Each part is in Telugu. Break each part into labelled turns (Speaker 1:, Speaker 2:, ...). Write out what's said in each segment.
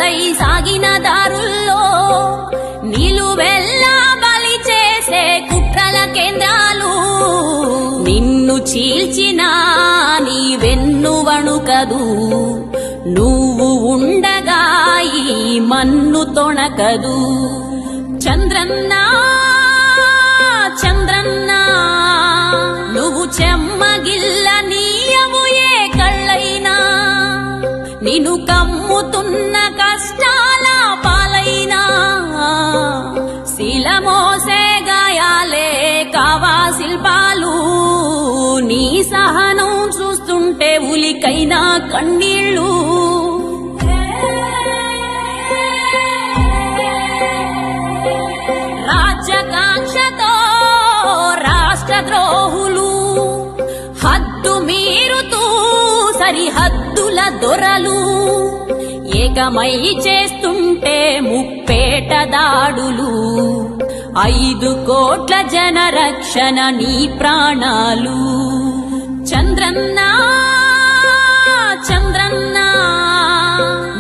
Speaker 1: పాలై సాగిన దారుల్లో నిలువెల్లా బలి చేసే కుట్రల కేంద్రాలు నిన్ను చీల్చినా నీ వెన్ను వణుకదు నువ్వు ఉండగా ఈ మన్ను తొణకదు చంద్రన్నా చంద్రన్నా నువ్వు చెమ్మగిల్ల నీయవు ఏ కళ్ళైనా నిన్ను కమ్ముతున్న కష్టాల పాలైనా శిలమోసే గాయాలే కావా శిల్పాలు నీ సహనం చూస్తుంటే ఉలికైనా కన్నీళ్ళు రాజ్యకాంక్షతో రాష్ట్రద్రోహులు హద్దు మీరుతూ సరిహద్దుల దొరలు ఏకమై చేస్తుంటే ముప్పేట దాడులు 5 కోట్ల జన రక్షణ నీ ప్రాణాలు చంద్రన్నా చంద్రన్నా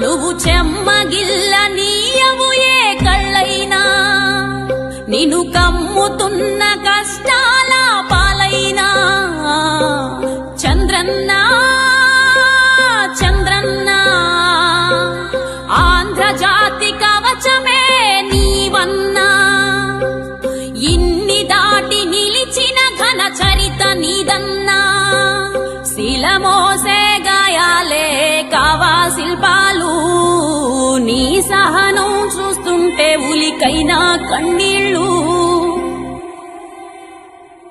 Speaker 1: నువ్వు చెమ్మగిల్ల నీయవు ఏ కళ్ళైనా నిన్ను కమ్ముతున్న కష్టాల పాలైనా చంద్రన్నా చంద్రన్నా ఆంధ్రజాతి కవచమే నీవన్నా ఇన్ని దాటి నిలిచిన ఘన చరిత నీదన్నా శిలమోసే గాయాలే కావా శిల్పాలు నీ సహనం చూస్తుంటే ఉలికైనా కన్నీ